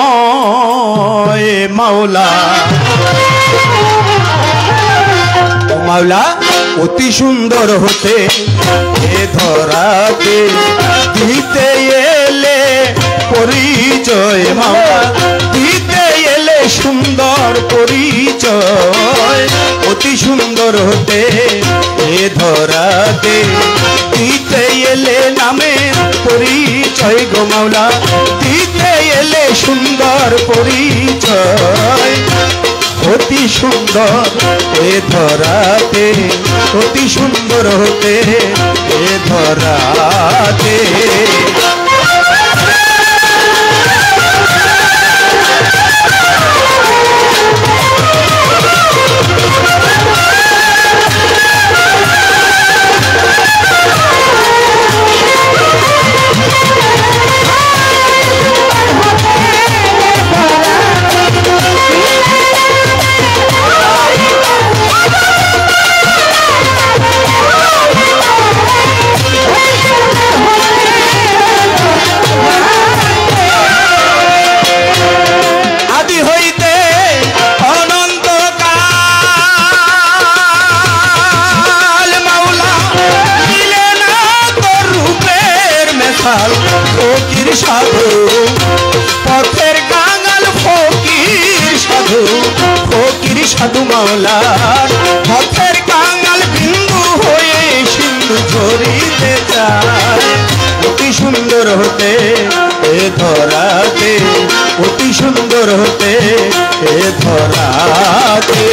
মাওলা ও মাওলা অতি সুন্দর হতে এ ধরাতে দিতে এলে পরিচয় মাওলা দিতে এলে সুন্দর পরিচয় অতি সুন্দর হতে এ ধরাতে দিতে এলে নামের পরিচয় গো মাওলা দিতে এলে সুন্দর পরিচয় অতি সুন্দর এ ধরাতে অতি সুন্দর হতে এ ধরাতে ফকির সাধু পথের কাঙাল ফকির সাধু ফকির সাধু মাওলার পথের কাঙাল বিন্দু হয়ে সিন্ধু ঝরিতে যায় অতি সুন্দর হতে এ ধরাতে অতি সুন্দর হতে এ ধরাতে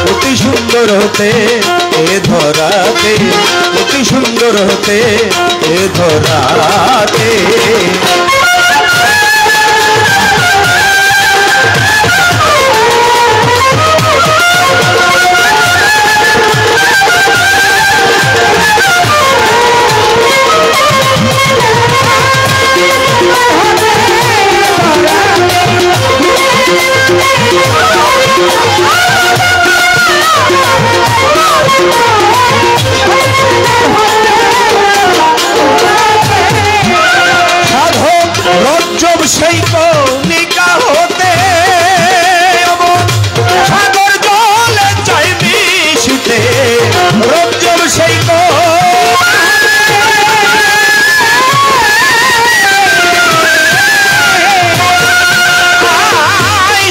অতি সুন্দর হতে এ ধরাতে অতি সুন্দর হতে এ ধরাতে সেই কণিকা হতে সাগর জলে চাই মিশিতে রজ্জব সেই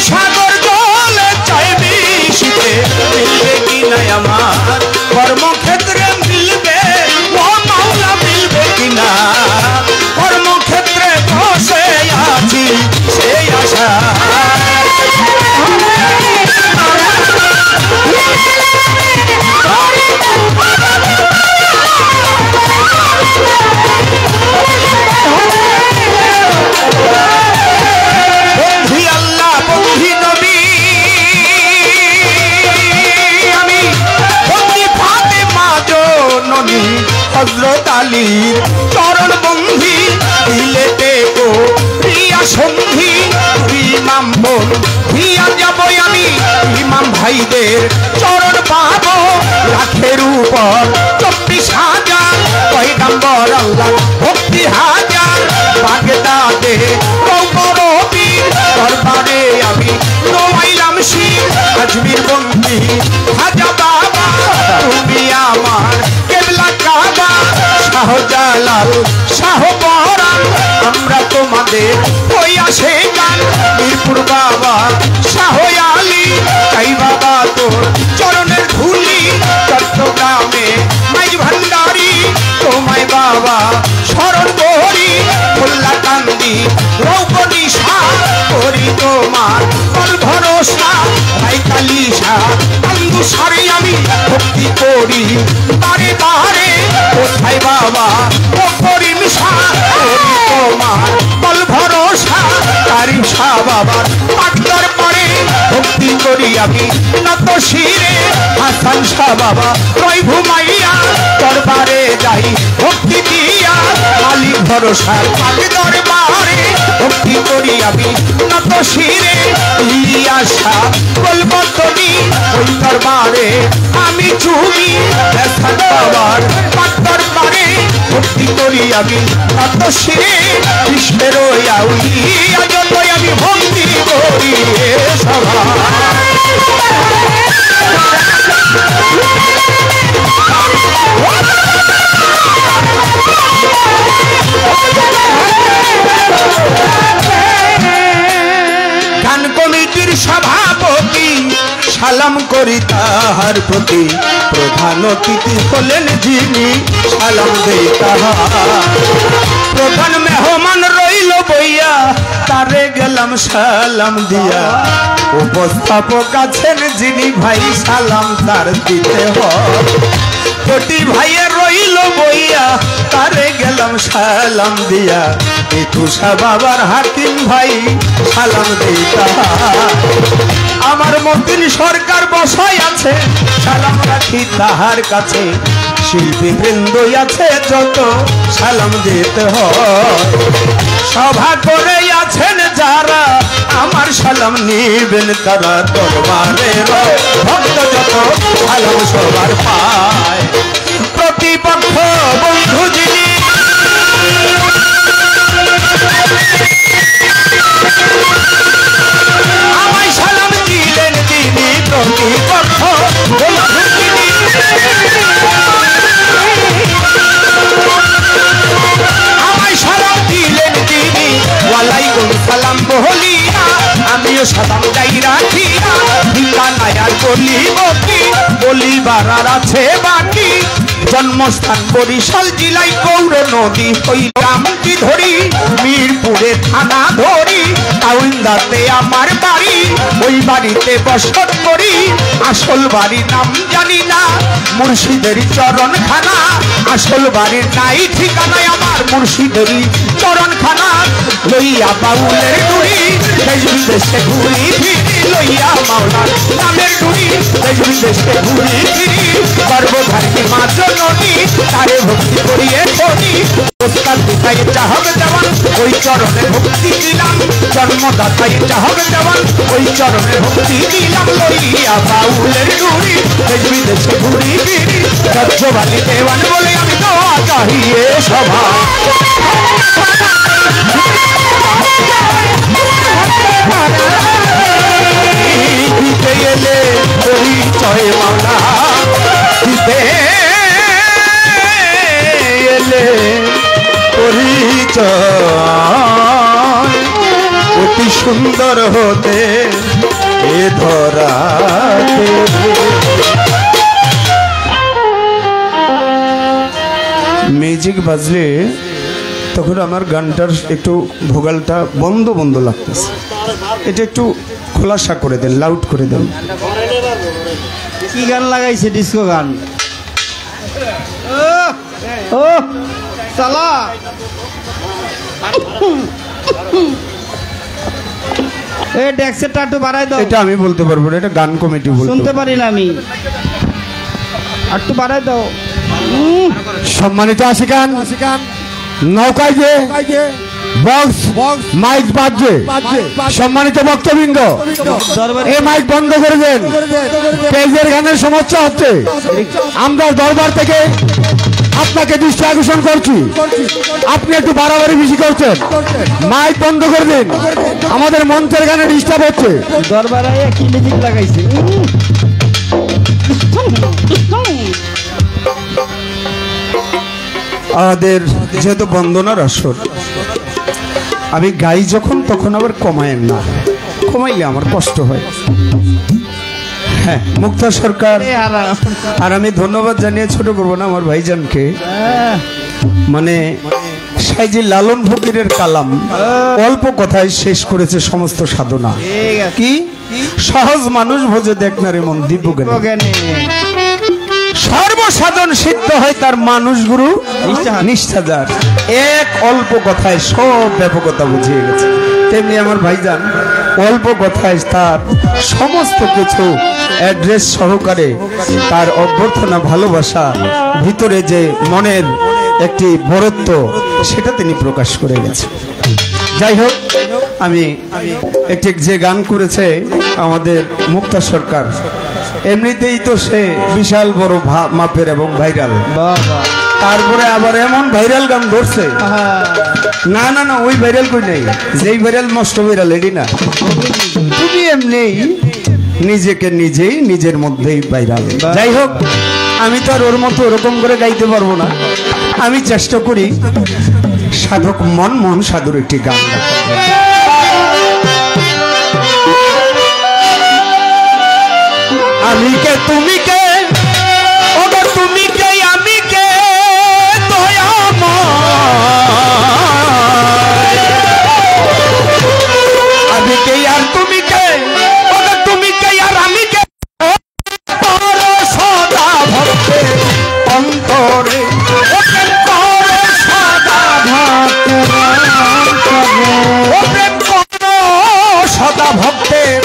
সাগর জলে চাই মিশিতে মিলবে কি নাই আমার কর্মক্ষেত্রে মিলবে ও মাওলা মিলবে কি না কর্মক্ষেত্রে বসে আছি সেই আশা বন্ধি আল্লাহ বন্ধি নবী আমি বন্ধি ফাতেমা জননী হযরত আলীর চরণ বন্ধি দিলেতে গো প্রিয়া সন্ধি ইমাম বোন দিয়া যাব আমি ইমাম ভাইদের চরণ পাবো লাখের উপর 24,000 পয়গম্বর আল্লাহ ভক্তি হাজার বাগদাদে রৌপরবীর দরবারে আমি নোয়াইলাম শির আজমির বন্দি খাজা বাবা তুমি আমার কেবলা কাবা শাহজালাল শাহ পরাণ আমরা তোমাদের ওই আসে গান মিরপুর বাবা শাহ আলী চাই বাবা তোর চরণের ধুলি চট্টগ্রামে মাইজ ভান্ডারি তোমায় বাবা স্মরণ করি মোল্লা কান্দি রৌপদী শাহ করি তোমার বল ভরসা ভাই কালিশা কান্দু সারে আমি ভক্তি করি বারে বারে কোথায় বাবা ও করিম শাহ করি তোমার বল ভরসা কারিম শাহ বাবার পাটদার পরে ভক্তি করি আমি নত শিরে হাসান শাহ বাবা রয় ঘুমাইয়া দরবারে যাই ভক্তি দিয়া মালিক ভরসার পাটদার বারে ভক্তি করি আমি নত শিরে ইলিয়াসা বলবতনি ওই দরবারে আমি চুমি হাসান বাবার পাটদার পারে ভক্তি করি আমি নত শিরে কৃষ্ণের আউলিয়া যতই আমি ভক্তি করি সভা গান কমি সভাপতি সালাম করি তাহার প্রতি প্রধান অতিথি হলেন যিনি সালাম দেই তাহার প্রধান মেহমান রইল বইয়া তারে গেলাম সালাম দিয়া উপস্থাপক আছেন যিনি ভাই সালাম তার দিতে হয় কোটি ভাইয়ের রইল বইয়া তারে গেলাম সালাম দিয়া একুশা বাবার হাকিম ভাই সালাম দেই তাহার আমার মন্ত্রী সরকার বসাই আছে সালাম রাখি তাহার কাছে শিল্পী বৃন্দ আছে যত সালাম দিতে হয় সভা করে আছেন যারা আমার সালাম নিবেন তারা দরবারের ভক্ত যত সালাম সবার পায় প্রতিপক্ষ বন্ধু যিনি আমায় সালাম দিলেন তিনি প্রতিপক্ষ বন্ধু যিনি আমায় সালাম দিলেন তিনি ওয়ালাইকুম সালাম বলিয়া আমিও সালাম যাই রাখিয়া ঠিকানায় আর বলিবার আর আছে বাকি জন্মস্থান বরিশাল জেলায় গৌর নদী হইলামটি ধরি মিরপুরে থানা ধরি টাউনদাতে আমার বাড়ি ওই বাড়িতে বসত করি আসল বাড়ির নাম জানি না মুর্শিদের চরণখানা আসল বাড়ির নাই ঠিকানায় আমার মুর্শিদেরই চরণখানা লইয়া বাউলের ডুরি দেশ বিদেশে ঘুরি ফিরি লইয়া মাওলার নামের ডুরি দেশ বিদেশে ঘুরি ফিরি গর্ভধারী মা জননী তারে ভক্তি করিয়ে ধরি ওস্তাদ পিতায় চাহবে দেওয়ান ওই চরণে ভক্তি দিলাম জন্মদাতায় চাহবে দেওয়ান ওই চরণে ভক্তি দিলাম লইয়া বাউলের ডুরি দেশ বিদেশে ঘুরি ফিরি সহ্যবাদী দেওয়ান বলে আমি দোয়া চাহিয়ে সভা দিতে এলে পরিচয় মাওলা দিতে এলে পরিচয় অতি সুন্দর হতে এ ধরাতে মিউজিক বাজলে তখন আমার গানটার একটু ভোগালটা বন্ধ বন্ধ লাগতেছে এটা একটু খোলাসা করে দেন লাউড করে দেন কি গান লাগাইছে ডিস্কো গান ও সালা এই ডেক্সেরটা একটু বাড়াই দাও এটা আমি বলতে পারবো না এটা গান কমিটি বলতে শুনতে পারি না আমি একটু বাড়াই দাও সম্মানিত আশিকান নৌকায় যে বক্স মাইক বাজছে সম্মানিত ভক্তবৃন্দ এই মাইক বন্ধ করে দেন পেজের গানের সমস্যা হচ্ছে আমরা দরবার থেকে আপনাকে দৃষ্টি আকর্ষণ করছি আপনি একটু বাড়াবাড়ি বেশি করছেন মাইক বন্ধ করে দিন আমাদের মঞ্চের গানে ডিস্টার্ব হচ্ছে দরবারে কি মিউজিক লাগাইছে আমাদের যেহেতু বন্দনার আসর আমি গাই যখন তখন আবার কমায়েন না কমাইলে আমার কষ্ট হয় হ্যাঁ মুক্তা সরকার আর আমি ধন্যবাদ জানিয়ে ছোট করবো না আমার ভাইজানকে মানে সাইজি লালন ফকিরের কালাম অল্প কথায় শেষ করেছে সমস্ত সাধনা কি সহজ মানুষ ভোজে দেখ না রে মন দিব্য জ্ঞানী সর্বসাধন সিদ্ধ হয় তার মানুষ গুরু নিষ্ঠাদার এক অল্প কথায় সব ব্যাপকতা বুঝিয়ে গেছে তেমনি আমার ভাইজান অল্প কথায় তার সমস্ত কিছু অ্যাড্রেস সহকারে তার অভ্যর্থনা ভালোবাসা ভিতরে যে মনের একটি বরত্ব সেটা তিনি প্রকাশ করে গেছেন যাই হোক আমি একটি যে গান করেছে আমাদের মুক্তা সরকার এমনিতেই তো সে বিশাল বড় মাপের এবং ভাইরাল তারপরে আবার এমন ভাইরাল গান ধরছে না না না ওই ভাইরাল কই নাই যেই ভাইরাল মস্ত ভাইরাল এডি না তুমি এমনি নিজেকে নিজেই নিজের মধ্যেই ভাইরাল যাই হোক আমি তো আর ওর মতো ওরকম করে গাইতে পারবো না আমি চেষ্টা করি সাধক মনমোহন সাধুর একটি গান তুমি কে ওগো তুমি কে আমি কে দয়াময় আমি কে আর তুমি কে ওগো তুমি কে আর আমি কে সদা ভক্তে অন্তরে সদা ভক্তের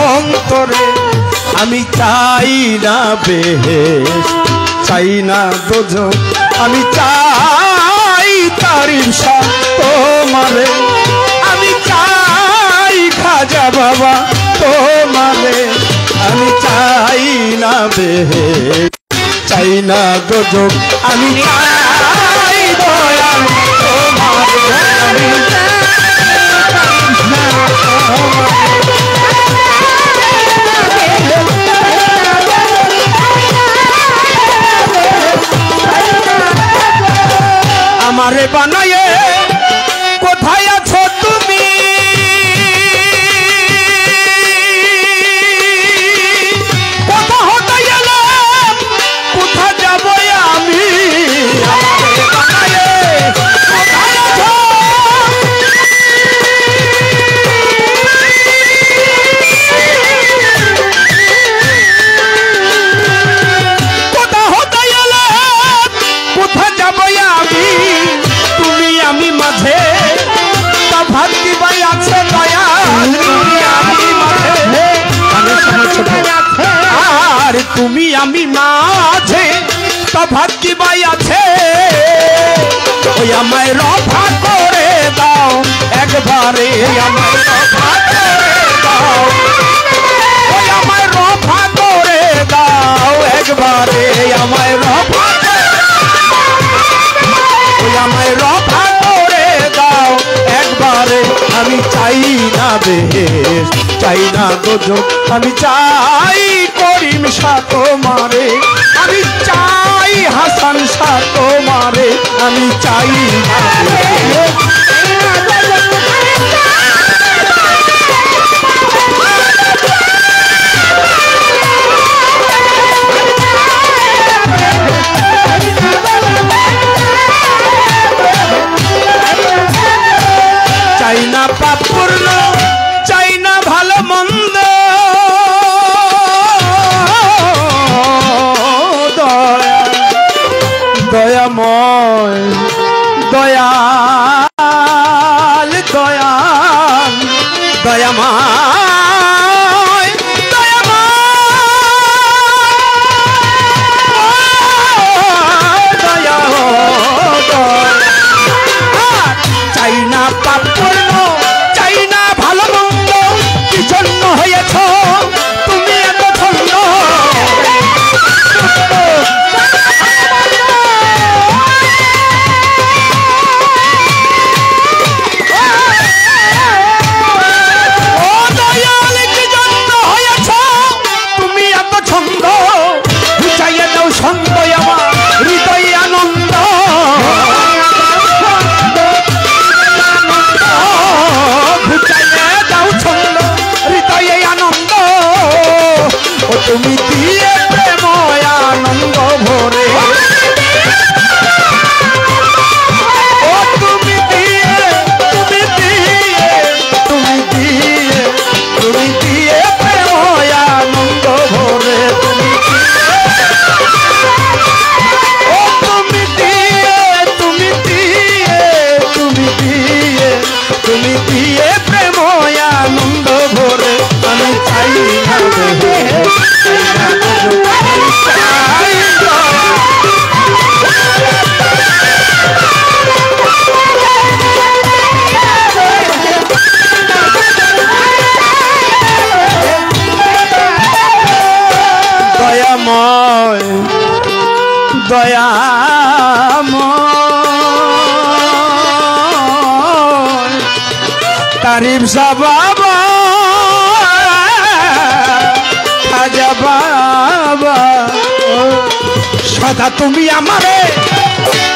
অন্তরে আমি চাই না বেহেশ চাই না দোজখ আমি চাই তারিফ শাহ তোমারে আমি চাই খাজা বাবা তোমারে আমি চাই না বেহেশ চাই না দোজখ আমি চাই দয়াল তোমারে আমি আমারে বানায়ে কোথায় আছো তুমি কোথা হতে গেলাম কোথা যাব আমি আমারে বানায়ে কোথায় আছো কোথা হতে গেলাম কোথা যাব আমি তুমি আমি মাঝে তফাৎ কি ভাই আছে দয়া তুমি আমি মাঝে আমি ছোট আর তুমি আমি মাঝে তফাৎ কি ভাই আছে ওই আমায় রফা করে দাও একবারে আমায় রফা করে দাও ওই আমায় রফা করে দাও একবারে আমায় রফা আমায় রফা করে দাও একবারে আমি চাই না বেহেশ চাই না দোজখ আমি চাই করিম শাহ তোমারে আমি চাই হাসান শাহ তোমারে আমি চাই না বেহেশ চাই না পাপ পূর্ণ চাই না ভালো মন্দ দয়াময় দয়াল দয়াল দয়াময় দয়া চাই না পাপ পূর্ণ চাই না ভালো মন্দ কি জন্য হয়েছ তুমি এত ছন্দ ও দয়াল কি জন্য হয়েছ তুমি এত ছন্দ বুঝাইয়া দাও ছন্দ আমার হৃদয় আনন্দ হৃদয়ে আনন্দ ও তুমি দিয়ে প্রেম আনন্দ ভরে ও তুমি দিয়ে তুমি দিয়ে তুমি দিয়ে তুমি দিয়ে প্রেম আনন্দ ভরে তুমি ও তুমি দিয়ে তুমি দিয়ে তুমি দিয়ে তুমি দিয়ে প্রেম আনন্দ ভরে আমি চাই না দয়াময় দয়াময় তারিফ শাহ বাবা খাজা বাবা সদা তুমি আমারে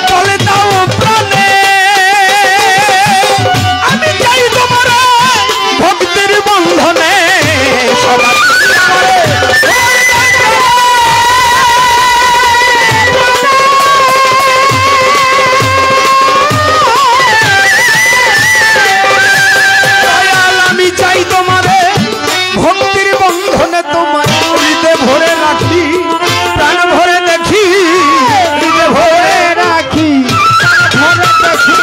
বলে দাও প্রাণে আমি চাই তোমার ভক্তির বন্ধনে সদা তুমি আমারে বন্ধনে তোমায় হৃদে ভরে রাখি, প্রাণ ভরে দেখি, হৃদে ভরে রাখি,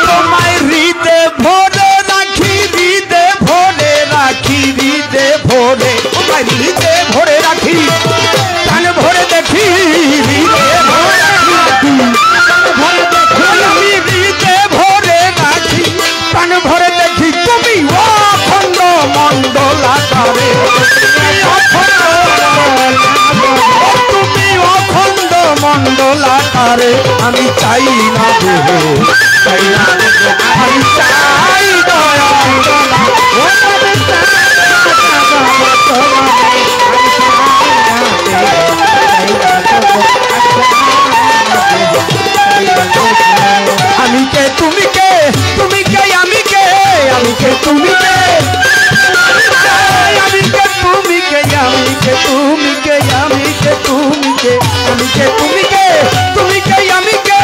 তোমায় হৃদে ভরে রাখি, হৃদে ভরে রাখি, হৃদে ভরে, তোমায় হৃদে ভরে রাখি, প্রাণ ভরে দেখি, হৃদে ভরে রাখি, আমি হৃদে ভরে রাখি, প্রাণ ভরে দেখি, তুমি অখণ্ড মণ্ডলাকারে, তুমি অখণ্ড মণ্ডলাকারে, আমি চাই না দেহে, চাই না, আমি চাই দয়া, আমি কে তুমি কে, তুমি কে আমি কে, আমি কে তুমি কে, আমি কে তুমি কে, আমি কে তুমি কে, আমি কে তুমি কে, আমি কে তুমি কে, তুমি কে আমি কে,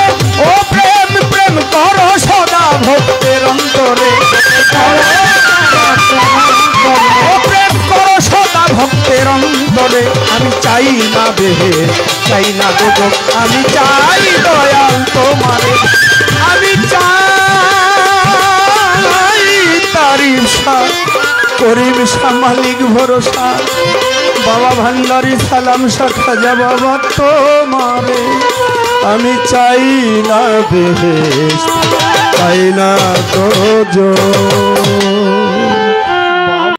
ও প্রেম প্রেম করো সদা ভক্তের অন্তরে, ও প্রেম করো সদা ভক্তের অন্তরে, আমি চাই না দেহে, চাই না গোদক, আমি চাই দয়াল তোমারে, আমি চাই তারিফ শাহ, করিম শাহ, মালিক ভরসা, বাবা ভান্ডারি সালাম শাহ, খাজা বাবা তোমারে, আমি চাই না বেহেশত, চাই না দোজখ।